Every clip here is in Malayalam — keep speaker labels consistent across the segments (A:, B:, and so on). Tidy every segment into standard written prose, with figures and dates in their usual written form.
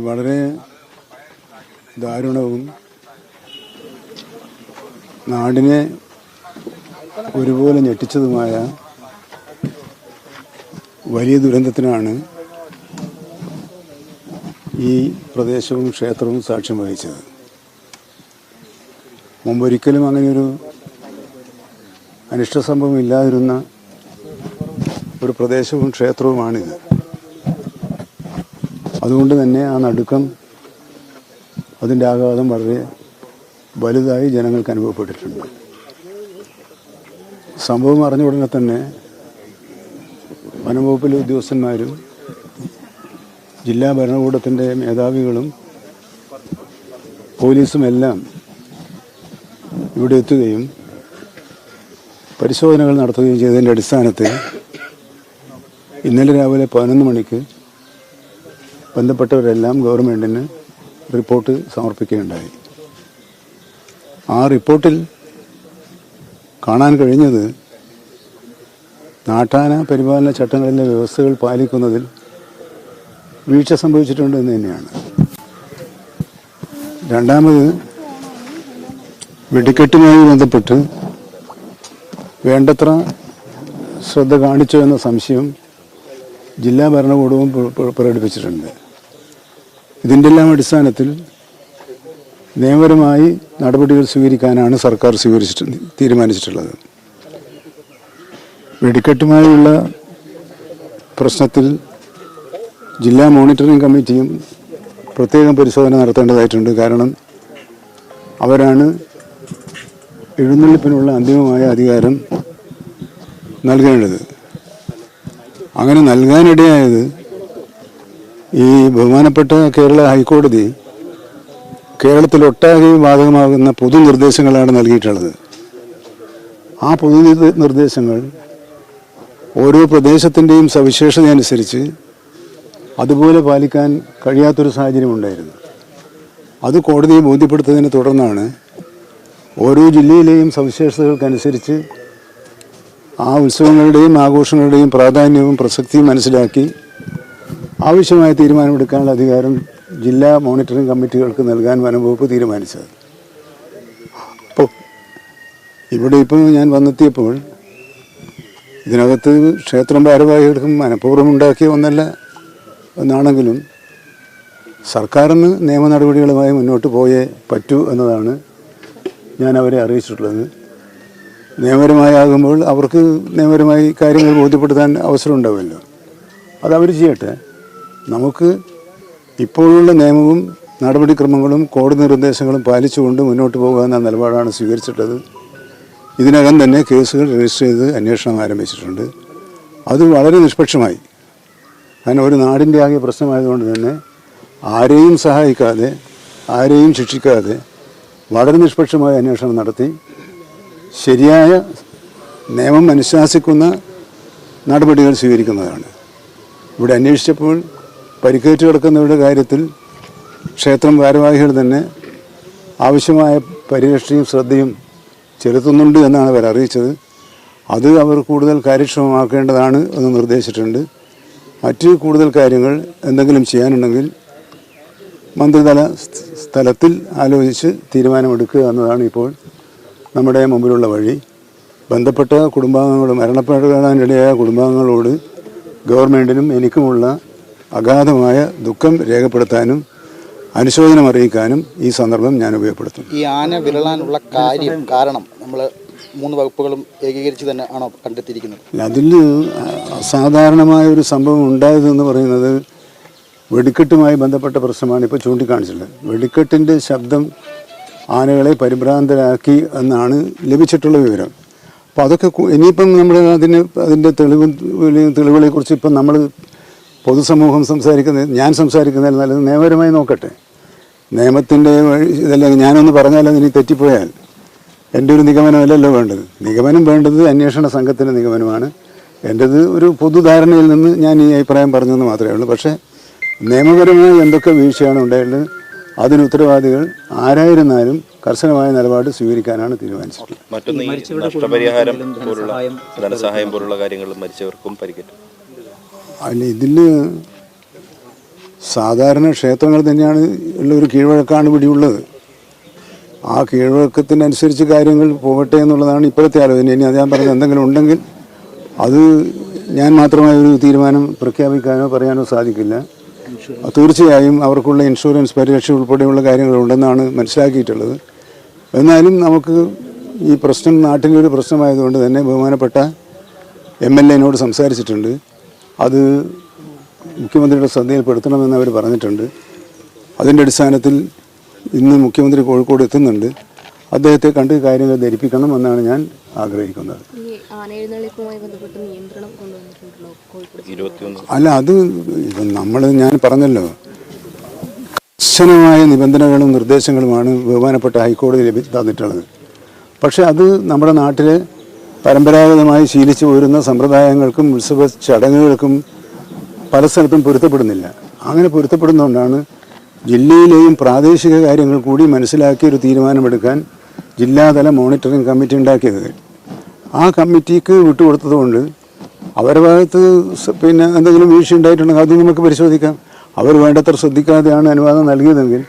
A: വളരെ ദാരുണവും നാടിനെ ഒരുപോലെ ഞെട്ടിച്ചതുമായ വലിയ ദുരന്തത്തിനാണ് ഈ പ്രദേശവും ക്ഷേത്രവും സാക്ഷ്യം വഹിച്ചത്. മുമ്പൊരിക്കലും അങ്ങനെയൊരു അനിഷ്ട സംഭവം ഇല്ലാതിരുന്ന ഒരു പ്രദേശവും ക്ഷേത്രവുമാണിത്. അതുകൊണ്ട് തന്നെ ആ നടുക്കം, അതിൻ്റെ ആഘാതം വളരെ വലുതായി ജനങ്ങൾക്ക് അനുഭവപ്പെട്ടിട്ടുണ്ട്. സംഭവം അറിഞ്ഞ ഉടനെ തന്നെ വനംവകുപ്പിലെ ഉദ്യോഗസ്ഥന്മാരും ജില്ലാ ഭരണകൂടത്തിൻ്റെ മേധാവികളും പോലീസും എല്ലാം ഇവിടെ എത്തുകയും പരിശോധനകൾ നടത്തുകയും ചെയ്തതിൻ്റെ അടിസ്ഥാനത്തിൽ ഇന്നലെ രാവിലെ 11 മണിക്ക് ബന്ധപ്പെട്ടവരെല്ലാം ഗവൺമെൻറ്റിന് റിപ്പോർട്ട് സമർപ്പിക്കുകയുണ്ടായി. ആ റിപ്പോർട്ടിൽ കാണാൻ കഴിഞ്ഞത് നാട്ടാന പരിപാലന ചട്ടങ്ങളിലെ വ്യവസ്ഥകൾ പാലിക്കുന്നതിൽ വീഴ്ച സംഭവിച്ചിട്ടുണ്ട് എന്ന് തന്നെയാണ്. രണ്ടാമത്, വെടിക്കെട്ടുമായി ബന്ധപ്പെട്ട് വേണ്ടത്ര ശ്രദ്ധ കാണിച്ചോ എന്ന സംശയം ജില്ലാ ഭരണകൂടവും പ്രകടിപ്പിച്ചിട്ടുണ്ട്. ഇതിൻ്റെ എല്ലാം അടിസ്ഥാനത്തിൽ നിയമപരമായി നടപടികൾ സ്വീകരിക്കാനാണ് സർക്കാർ തീരുമാനിച്ചിട്ടുള്ളത്. വെടിക്കെട്ടുമായുള്ള പ്രശ്നത്തിൽ ജില്ലാ മോണിറ്ററിംഗ് കമ്മിറ്റിയും പ്രത്യേകം പരിശോധന നടത്തേണ്ടതായിട്ടുണ്ട്. കാരണം അവരാണ് എഴുന്നള്ളിപ്പിനുള്ള അന്തിമമായ അധികാരം നൽകേണ്ടത്. അങ്ങനെ നൽകാനിടയായത് ഈ ബഹുമാനപ്പെട്ട കേരള ഹൈക്കോടതി കേരളത്തിലൊട്ടാകെ ബാധകമാകുന്ന പൊതുനിർദ്ദേശങ്ങളാണ് നൽകിയിട്ടുള്ളത്. ആ പൊതു നിർദ്ദേശങ്ങൾ ഓരോ പ്രദേശത്തിൻ്റെയും സവിശേഷതയനുസരിച്ച് അതുപോലെ പാലിക്കാൻ കഴിയാത്തൊരു സാഹചര്യം ഉണ്ടായിരുന്നു. അത് കോടതിയെ ബോധ്യപ്പെടുത്തതിനെ തുടർന്നാണ് ഓരോ ജില്ലയിലെയും സവിശേഷതകൾക്കനുസരിച്ച് ആ ഉത്സവങ്ങളുടെയും ആഘോഷങ്ങളുടെയും പ്രാധാന്യവും പ്രസക്തിയും മനസ്സിലാക്കി ആവശ്യമായ തീരുമാനമെടുക്കാനുള്ള അധികാരം ജില്ലാ മോണിറ്ററിംഗ് കമ്മിറ്റികൾക്ക് നൽകാൻ വനംവകുപ്പ് തീരുമാനിച്ചത്. അപ്പോൾ ഇവിടെ ഞാൻ വന്നെത്തിയപ്പോൾ ഇതിനകത്ത് ക്ഷേത്രം ഭാരവാഹികൾക്കും മനഃപൂർവ്വം ഉണ്ടാക്കിയ ഒന്നല്ല എന്നാണെങ്കിലും സർക്കാരിന് നിയമ നടപടികളുമായി മുന്നോട്ട് പോയേ പറ്റൂ എന്നതാണ് ഞാൻ അവരെ അറിയിച്ചിട്ടുള്ളത്. നിയമപരമായാകുമ്പോൾ അവർക്ക് നിയമപരമായി കാര്യങ്ങൾ ബോധ്യപ്പെടുത്താൻ അവസരം ഉണ്ടാവുമല്ലോ, അതവർ ചെയ്യട്ടെ. നമുക്ക് ഇപ്പോഴുള്ള നിയമവും നടപടിക്രമങ്ങളും കോടതി നിർദ്ദേശങ്ങളും പാലിച്ചുകൊണ്ട് മുന്നോട്ട് പോകുക എന്ന നിലപാടാണ് സ്വീകരിച്ചിട്ടുള്ളത്. ഇതിനകം തന്നെ കേസുകൾ രജിസ്റ്റർ ചെയ്ത് അന്വേഷണം ആരംഭിച്ചിട്ടുണ്ട്. അത് വളരെ നിഷ്പക്ഷമായി, കാരണം ഒരു നാടിൻ്റെ ആകെ പ്രശ്നമായതുകൊണ്ട് തന്നെ ആരെയും സഹായിക്കാതെ ആരെയും ശിക്ഷിക്കാതെ വളരെ നിഷ്പക്ഷമായ അന്വേഷണം നടത്തി ശരിയായ നിയമം അനുശാസിക്കുന്ന നടപടികൾ സ്വീകരിക്കുന്നതാണ്. ഇവിടെ അന്വേഷിച്ചപ്പോൾ പരിക്കേറ്റ് കിടക്കുന്നവരുടെ കാര്യത്തിൽ ക്ഷേത്രം ഭാരവാഹികൾ തന്നെ ആവശ്യമായ പരിരക്ഷയും ശ്രദ്ധയും ചെലുത്തുന്നുണ്ട് എന്നാണ് അവർ അറിയിച്ചത്. അത് അവർ കൂടുതൽ കാര്യക്ഷമമാക്കേണ്ടതാണ് എന്ന് നിർദ്ദേശിച്ചിട്ടുണ്ട്. മറ്റ് കൂടുതൽ കാര്യങ്ങൾ എന്തെങ്കിലും ചെയ്യാനുണ്ടെങ്കിൽ മന്ത്രിതല സ്ഥലത്തിൽ ആലോചിച്ച് തീരുമാനമെടുക്കുക എന്നതാണ് ഇപ്പോൾ നമ്മുടെ മുമ്പിലുള്ള വഴി. ബന്ധപ്പെട്ട കുടുംബാംഗങ്ങൾ, മരണപ്പെടാനിടയായ കുടുംബാംഗങ്ങളോട് ഗവൺമെൻറ്റിനും എനിക്കുമുള്ള അഗാധമായ ദുഃഖം രേഖപ്പെടുത്താനും അനുശോചനം അറിയിക്കാനും ഈ സന്ദർഭം ഞാൻ ഉപയോഗപ്പെടുത്തും.
B: ഈ ആന വിരളാനുള്ള കാരണം നമ്മൾ 3 വകുപ്പുകളും ഏകീകരിച്ച് തന്നെ ആണോ കണ്ടെത്തിയിരിക്കുന്നത്?
A: അതിൽ അസാധാരണമായ ഒരു സംഭവം ഉണ്ടായതെന്ന് പറയുന്നത് വെടിക്കെട്ടുമായി ബന്ധപ്പെട്ട പ്രശ്നമാണ് ഇപ്പോൾ ചൂണ്ടിക്കാണിച്ചിട്ടുള്ളത്. വെടിക്കെട്ടിൻ്റെ ശബ്ദം ആനകളെ പരിഭ്രാന്തരാക്കി എന്നാണ് ലഭിച്ചിട്ടുള്ള വിവരം. അപ്പോൾ അതൊക്കെ ഇനിയിപ്പം നമ്മൾ അതിൻ്റെ തെളിവുകളെക്കുറിച്ച് ഇപ്പം നമ്മൾ പൊതുസമൂഹം ഞാൻ സംസാരിക്കുന്നതിൽ നല്ലത് നിയമപരമായി നോക്കട്ടെ. നിയമത്തിൻ്റെ ഇതല്ല ഞാനൊന്ന് പറഞ്ഞാൽ അതിന് തെറ്റിപ്പോയാൽ എൻ്റെ ഒരു നിഗമനമല്ലല്ലോ വേണ്ടത്. നിഗമനം വേണ്ടത് അന്വേഷണ സംഘത്തിൻ്റെ നിഗമനമാണ്. എൻ്റേത് ഒരു പൊതുധാരണയിൽ നിന്ന് ഞാൻ ഈ അഭിപ്രായം പറഞ്ഞെന്ന് മാത്രമേ ഉള്ളൂ. പക്ഷേ നിയമപരമായി എന്തൊക്കെ വീഴ്ചയാണ് ഉണ്ടായിട്ടുള്ളത് അതിന് ഉത്തരവാദികൾ ആരായിരുന്നാലും കർശനമായ നിലപാട് സ്വീകരിക്കാനാണ് തീരുമാനിച്ചിട്ടുള്ളത്.
C: മറ്റൊന്ന് ഈ നഷ്ടപരിഹാരം പോലുള്ള ധനസഹായം പോലുള്ള കാര്യങ്ങളും മരിച്ചവർക്കും പരിക്കേറ്റു.
A: അല്ല, ഇതിൽ സാധാരണ ക്ഷേത്രങ്ങൾ തന്നെയാണ് ഉള്ള ഒരു കീഴ്വഴക്കാണ് പിടിയുള്ളത്. ആ കീഴ്വഴക്കത്തിനനുസരിച്ച് കാര്യങ്ങൾ പോകട്ടെ എന്നുള്ളതാണ് ഇപ്പോഴത്തെ ആലോചന. ഇനി അത് ഞാൻ പറഞ്ഞത് എന്തെങ്കിലും ഉണ്ടെങ്കിൽ അത് ഞാൻ മാത്രമായ ഒരു തീരുമാനം പ്രഖ്യാപിക്കാനോ പറയാനോ സാധിക്കില്ല. തീർച്ചയായും അവർക്കുള്ള ഇൻഷുറൻസ് പരിരക്ഷ ഉൾപ്പെടെയുള്ള കാര്യങ്ങളുണ്ടെന്നാണ് മനസ്സിലാക്കിയിട്ടുള്ളത്. എന്നാലും നമുക്ക് ഈ പ്രശ്നം നാട്ടിലൊരു പ്രശ്നമായതുകൊണ്ട് തന്നെ ബഹുമാനപ്പെട്ട MLA-നോട് സംസാരിച്ചിട്ടുണ്ട്. അത് മുഖ്യമന്ത്രിയുടെ ശ്രദ്ധയിൽപ്പെടുത്തണമെന്ന് അവർ പറഞ്ഞിട്ടുണ്ട്. അതിൻ്റെ അടിസ്ഥാനത്തിൽ ഇന്ന് മുഖ്യമന്ത്രി കോഴിക്കോട് എത്തുന്നുണ്ട്. അദ്ദേഹത്തെ കണ്ട് കാര്യങ്ങൾ ധരിപ്പിക്കണം എന്നാണ് ഞാൻ ആഗ്രഹിക്കുന്നത്. അല്ല, അത് ഞാൻ പറഞ്ഞല്ലോ, കർശനമായ നിബന്ധനകളും നിർദ്ദേശങ്ങളുമാണ് ബഹുമാനപ്പെട്ട ഹൈക്കോടതി തന്നിട്ടുള്ളത്. പക്ഷെ അത് നമ്മുടെ നാട്ടിലെ പരമ്പരാഗതമായി ശീലിച്ചു പോരുന്ന സമ്പ്രദായങ്ങൾക്കും ഉത്സവ ചടങ്ങുകൾക്കും പല സ്ഥലത്തും പൊരുത്തപ്പെടുന്നില്ല. അങ്ങനെ പൊരുത്തപ്പെടുന്നതുകൊണ്ടാണ് ജില്ലയിലെയും പ്രാദേശിക കാര്യങ്ങൾ കൂടി മനസ്സിലാക്കി ഒരു തീരുമാനമെടുക്കാൻ ജില്ലാതല മോണിറ്ററിംഗ് കമ്മിറ്റി ഉണ്ടാക്കിയത്. ആ കമ്മിറ്റിക്ക് വിട്ടുകൊടുത്തതുകൊണ്ട് അവരുടെ ഭാഗത്ത് പിന്നെ എന്തെങ്കിലും വീഴ്ച ഉണ്ടായിട്ടുണ്ടെങ്കിൽ അത് നമുക്ക് പരിശോധിക്കാം. അവർ വേണ്ടത്ര ശ്രദ്ധിക്കാതെയാണ് അനുവാദം നൽകിയതെങ്കിൽ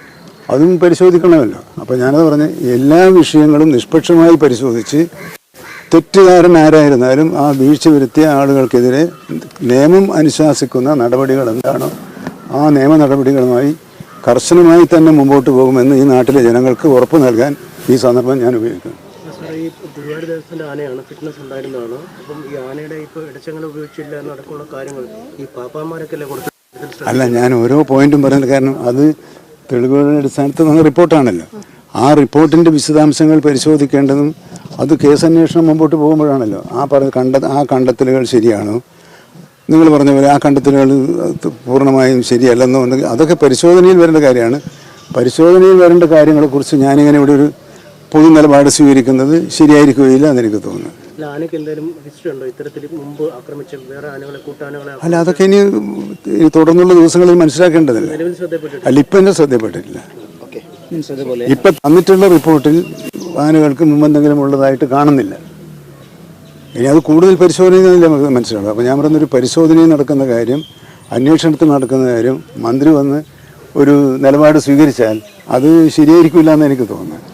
A: അതും പരിശോധിക്കണമല്ലോ. അപ്പോൾ ഞാനത് പറഞ്ഞ് എല്ലാ വിഷയങ്ങളും നിഷ്പക്ഷമായി പരിശോധിച്ച് തെറ്റുകാരൻ ആരായിരുന്നാലും ആ വീഴ്ച വരുത്തിയ ആളുകൾക്കെതിരെ നിയമം അനുശാസിക്കുന്ന നടപടികൾ എന്താണോ ആ നിയമ നടപടികളുമായി കർശനമായി തന്നെ മുമ്പോട്ട് പോകുമെന്ന് ഈ നാട്ടിലെ ജനങ്ങൾക്ക് ഉറപ്പ് നൽകാൻ ഈ സന്ദർഭം ഞാൻ ഉപയോഗിക്കുന്നു.
D: ഈ ഗുരുവായൂർ ദേവസ്ഥൻ്റെ ആനയാണ്, ഫിറ്റ്നസ് ഉണ്ടായിരുന്നതാണ്. അപ്പം ഈ ആനയുടെ ഇപ്പോൾ ഇടച്ചങ്ങൾ ഉപയോഗിച്ചില്ല എന്നടക്കമുള്ള കാര്യങ്ങൾ ഈ പാപ്പാന്മാരൊക്കെ അല്ലേ കൊടുത്ത്?
A: അല്ല, ഞാൻ ഓരോ പോയിന്റും പറയുന്നത് കാരണം അത് തെളിവുകളുടെ അടിസ്ഥാനത്തിൽ വന്ന റിപ്പോർട്ടാണല്ലോ. ആ റിപ്പോർട്ടിൻ്റെ വിശദാംശങ്ങൾ പരിശോധിക്കേണ്ടതും അത് കേസന്വേഷണം മുമ്പോട്ട് പോകുമ്പോഴാണല്ലോ ആ കണ്ടെത്തലുകൾ ശരിയാണോ, നിങ്ങൾ പറഞ്ഞ പോലെ ആ കണ്ടെത്തലുകൾ പൂർണ്ണമായും ശരിയല്ലെന്നോ ഉണ്ടെങ്കിൽ അതൊക്കെ പരിശോധനയിൽ വരേണ്ട കാര്യമാണ്. പരിശോധനയിൽ വരേണ്ട കാര്യങ്ങളെക്കുറിച്ച് ഞാനിങ്ങനെ ഇവിടെ ഒരു പൊതു നിലപാട് സ്വീകരിക്കുന്നത് ശരിയായിരിക്കുകയില്ല എന്നെനിക്ക് തോന്നുന്നു.
D: ആനയ്ക്ക് എന്തെങ്കിലും ഹിസ്റ്ററി ഉണ്ടോ ഇത്തരത്തിൽ മുമ്പ് ആക്രമിച്ച വേറെ ആനകളെ കൂട്ടാനകളെ?
A: അല്ല, അതൊക്കെ ഇനി തുടർന്നുള്ള ദിവസങ്ങളിൽ മനസ്സിലാക്കേണ്ടതില്ല. അല്ല, ഇപ്പം എൻ്റെ ശ്രദ്ധയപ്പെട്ടിട്ടില്ല. ഇപ്പം തന്നിട്ടുള്ള റിപ്പോർട്ടിൽ ആനകൾക്ക് മുമ്പെന്തെങ്കിലും ഉള്ളതായിട്ട് കാണുന്നില്ല. ഇനി അത് കൂടുതൽ പരിശോധനയിലല്ലേ നമുക്ക് മനസ്സിലാവും. അപ്പോൾ ഞാൻ പറയുന്നൊരു പരിശോധനയിൽ നടക്കുന്ന കാര്യം, അന്വേഷണത്തിൽ നടക്കുന്ന കാര്യം മന്ത്രി വന്ന് ഒരു നിലപാട് സ്വീകരിച്ചാൽ അത് ശരിയായിരിക്കില്ല എന്ന് എനിക്ക് തോന്നുന്നു.